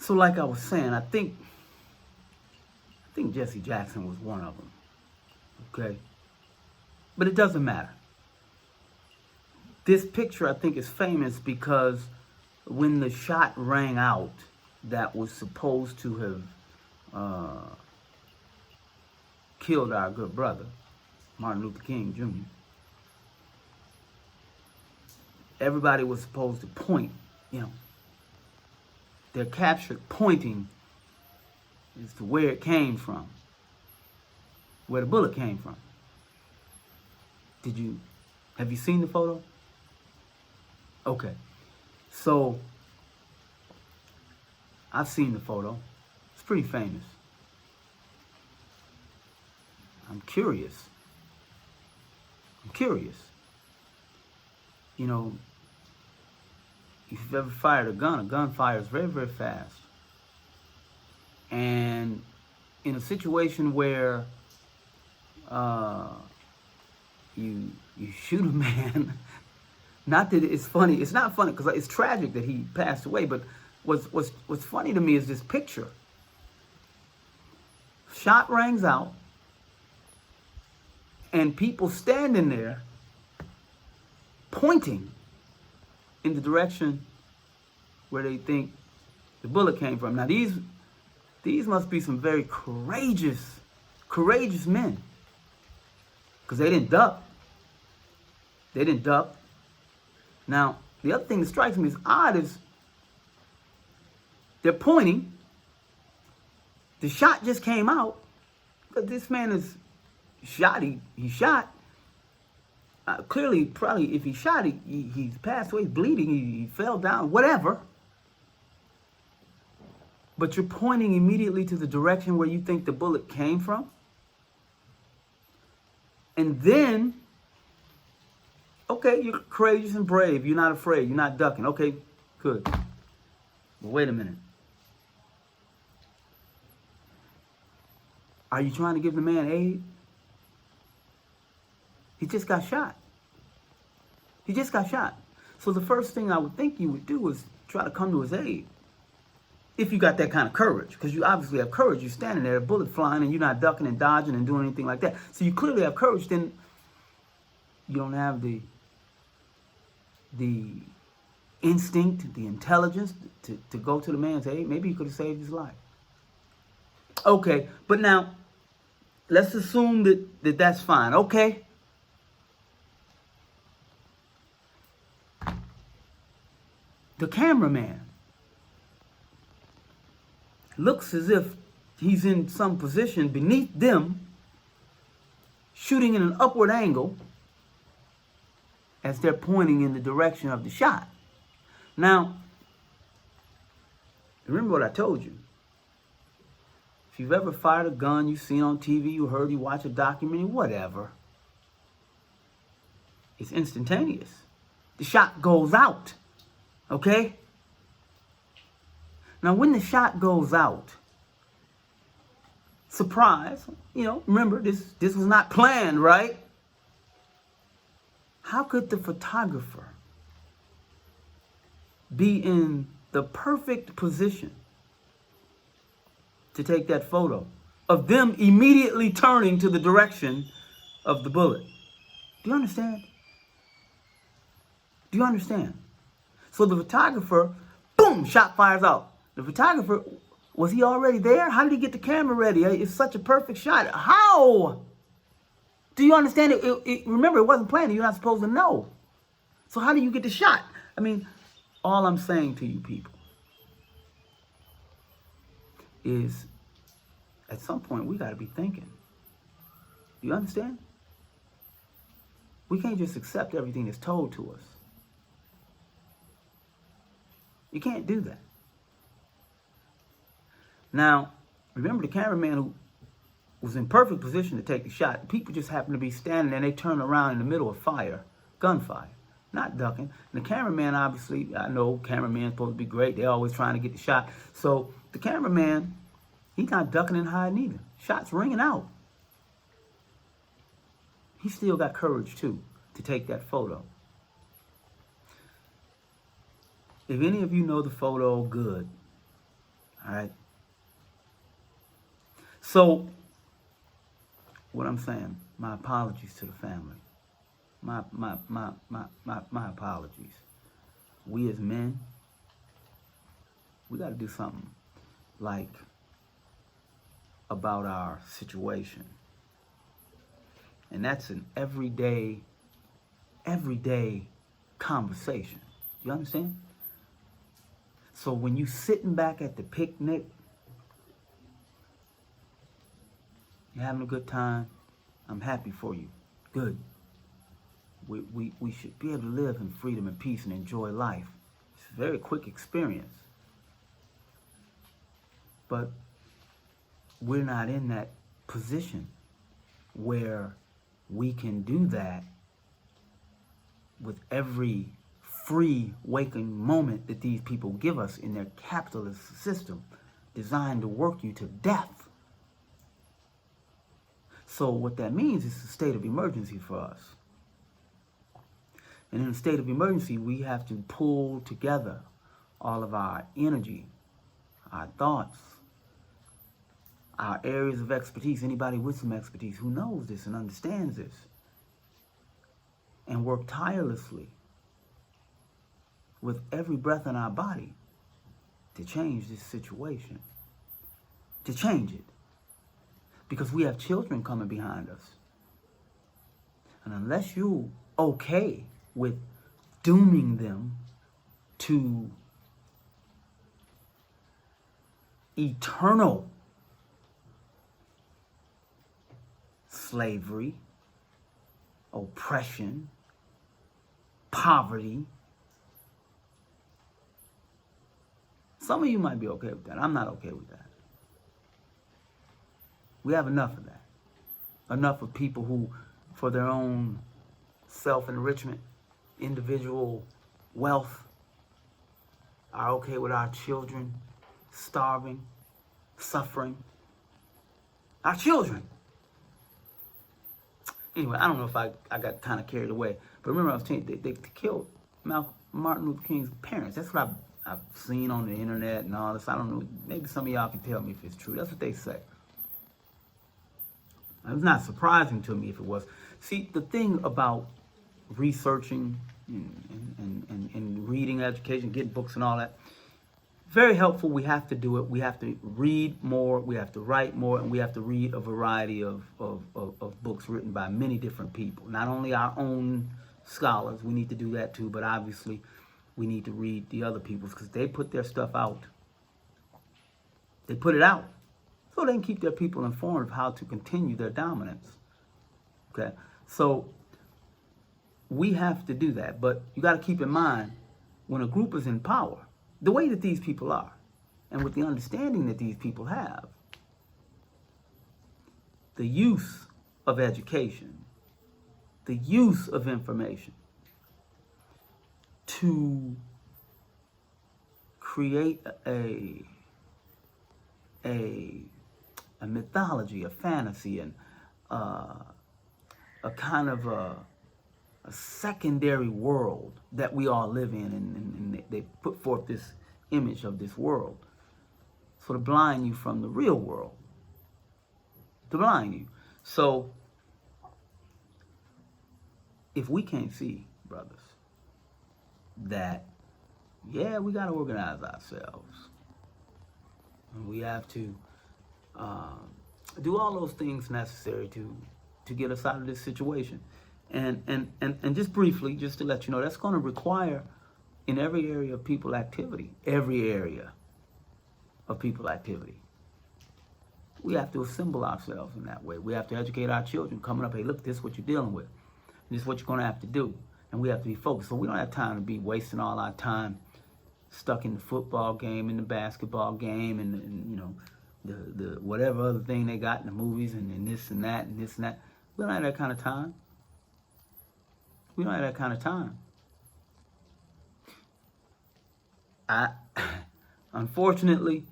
So like I was saying, I think Jesse Jackson was one of them. Okay? But it doesn't matter. This picture, I think, is famous because when the shot rang out that was supposed to have killed our good brother, Martin Luther King Jr., everybody was supposed to point, they're captured pointing as to where it came from, where the bullet came from. Have you seen the photo? Okay. So, I've seen the photo. It's pretty famous. I'm curious. If you've ever fired a gun fires very, very fast. And in a situation where you shoot a man, not that it's funny, it's not funny because it's tragic that he passed away, but what's funny to me is this picture. Shot rings out, and people standing there pointing in the direction where they think the bullet came from. Now these must be some very courageous men, because they didn't duck. Now, the other thing that strikes me as odd is they're pointing. The shot just came out. But this man is shot. He shot. Clearly, probably, if he shot, he's passed away, he's bleeding, he fell down, whatever. But you're pointing immediately to the direction where you think the bullet came from. And then, okay, you're courageous and brave. You're not afraid. You're not ducking. Okay, good. But wait a minute. Are you trying to give the man aid? He just got shot. So the first thing I would think you would do is try to come to his aid. If you got that kind of courage, because you obviously have courage. You're standing there, a bullet flying, and you're not ducking and dodging and doing anything like that. So you clearly have courage. Then you don't have the instinct, the intelligence to go to the man's aid. Maybe you could have saved his life. Okay, but now let's assume that that's fine. Okay. The cameraman looks as if he's in some position beneath them, shooting in an upward angle as they're pointing in the direction of the shot. Now, remember what I told you. If you've ever fired a gun, you've seen on TV, you heard, you watch a documentary, whatever, it's instantaneous. The shot goes out, okay? Now, when the shot goes out, surprise, remember, this was not planned, right? How could the photographer be in the perfect position to take that photo of them immediately turning to the direction of the bullet? Do you understand? So the photographer, boom, shot fires out. The photographer, was he already there? How did he get the camera ready? It's such a perfect shot. How? Do you understand? Remember, it wasn't planned. You're not supposed to know. So how do you get the shot? I mean, all I'm saying to you people is at some point we got to be thinking. Do you understand? We can't just accept everything that's told to us. You can't do that. Now, remember the cameraman who was in perfect position to take the shot. People just happened to be standing there and they turned around in the middle of fire, gunfire, not ducking. And the cameraman, obviously, I know cameraman's supposed to be great. They're always trying to get the shot. So the cameraman, he's not ducking and hiding either. Shot's ringing out. He still got courage, too, to take that photo. If any of you know the photo, good. All right. So, what I'm saying, my apologies to the family. My apologies. We as men, we got to do something like about our situation. And that's an everyday conversation. You understand? So when you sitting back at the picnic, you're having a good time, I'm happy for you. Good. We should be able to live in freedom and peace and enjoy life. It's a very quick experience. But we're not in that position where we can do that with every free waking moment that these people give us in their capitalist system designed to work you to death. So what that means is a state of emergency for us. And in a state of emergency, we have to pull together all of our energy, our thoughts, our areas of expertise. Anybody with some expertise who knows this and understands this, and work tirelessly with every breath in our body to change this situation, to change it. Because we have children coming behind us. And unless you're okay with dooming them to eternal slavery, oppression, poverty, some of you might be okay with that. I'm not okay with that. We have enough of that. Enough of people who, for their own self-enrichment, individual wealth, are okay with our children starving, suffering. Our children. Anyway, I don't know if I got kind of carried away. But remember, I was saying they killed Martin Luther King's parents. That's what I've seen on the internet and all this. I don't know. Maybe some of y'all can tell me if it's true. That's what they say. It's not surprising to me if it was. See, the thing about researching and reading education, getting books and all that, very helpful. We have to do it. We have to read more. We have to write more. And we have to read a variety of books written by many different people. Not only our own scholars. We need to do that too. But obviously, we need to read the other people's because they put their stuff out. They put it out. So they can keep their people informed of how to continue their dominance. Okay? So we have to do that. But you got to keep in mind, when a group is in power, the way that these people are, and with the understanding that these people have, the use of education, the use of information to create a mythology, a fantasy, and a kind of a secondary world that we all live in, and they put forth this image of this world so to blind you from the real world, to blind you. So if we can't see, brothers, that yeah, we got to organize ourselves, and we have to do all those things necessary to get us out of this situation. And just briefly, just to let you know, that's going to require, in every area of people activity, every area of people activity, we have to assemble ourselves in that way. We have to educate our children coming up, hey, look, this is what you're dealing with. This is what you're going to have to do. And we have to be focused. So we don't have time to be wasting all our time stuck in the football game, in the basketball game, and you know, the whatever other thing they got in the movies, and this and that, and this and that. We don't have that kind of time. We don't have that kind of time. Unfortunately,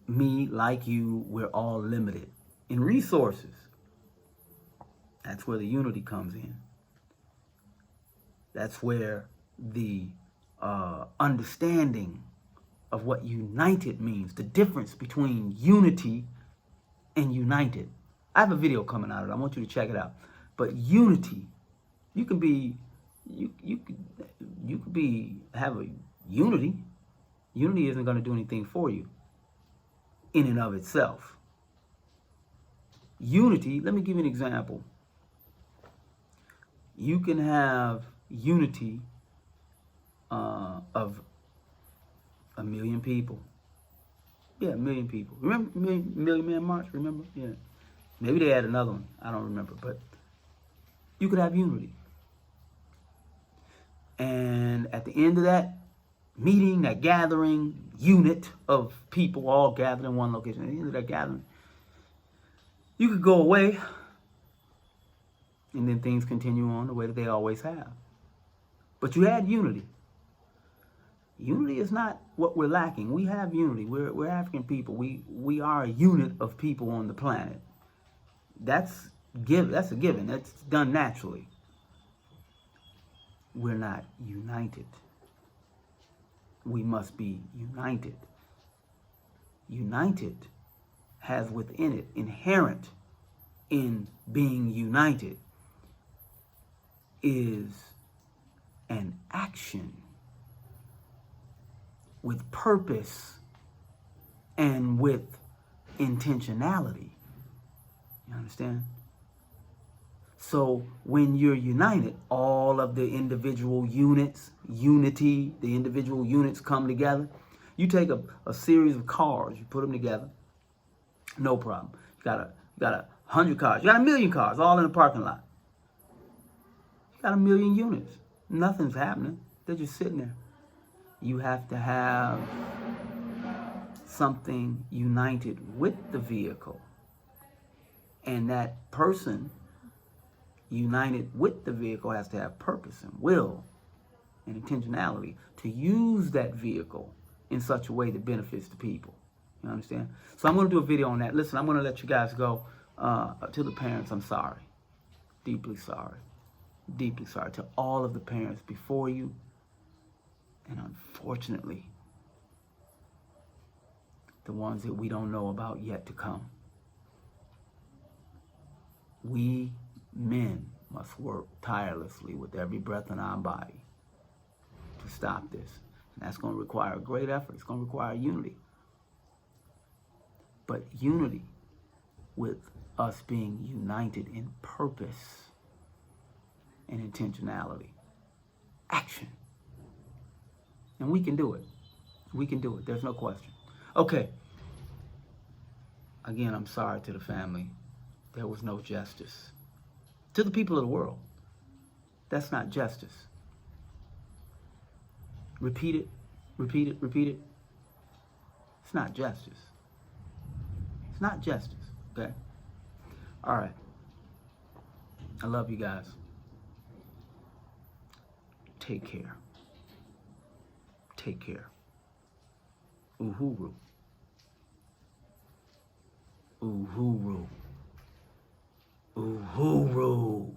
me, like you, we're all limited in resources. That's where the unity comes in. That's where the understanding of what united means, the difference between unity and united. I have a video coming out of it. I want you to check it out. But unity, you can be, you could be, have a unity. Unity isn't going to do anything for you in and of itself. Unity, let me give you an example. You can have unity of 1 million people. Yeah, 1 million people. Remember Million Man March? Remember? Yeah. Maybe they had another one. I don't remember. But you could have unity. And at the end of that meeting, that gathering, unit of people all gathered in one location, at the end of that gathering, you could go away and then things continue on the way that they always have. But you had unity. Unity is not what we're lacking. We have unity. We're African people. We are a unit of people on the planet. That's a given. That's done naturally. We're not united. We must be united. United has within it, inherent in being united, is an action with purpose and with intentionality. You understand? So when you're united, all of the individual units, unity, the individual units come together. You take a series of cars, you put them together, no problem. You got 100 cars, you got 1 million cars, all in the parking lot. You got 1 million units. Nothing's happening. They're just sitting there. You have to have something united with the vehicle. And that person united with the vehicle has to have purpose and will and intentionality to use that vehicle in such a way that benefits the people. You understand? So I'm going to do a video on that. Listen, I'm going to let you guys go. To the parents, I'm sorry. Deeply sorry. Deeply sorry to all of the parents before you. And unfortunately, the ones that we don't know about yet to come. We men must work tirelessly with every breath in our body to stop this. And that's going to require a great effort. It's going to require unity. But unity with us being united in purpose and intentionality. Action. And we can do it. We can do it. There's no question. Okay. Again, I'm sorry to the family. There was no justice. To the people of the world, that's not justice. Repeat it, repeat it, repeat it. It's not justice. It's not justice, okay? All right. I love you guys. Take care. Take care. Uhuru. Uhuru. Uhuru.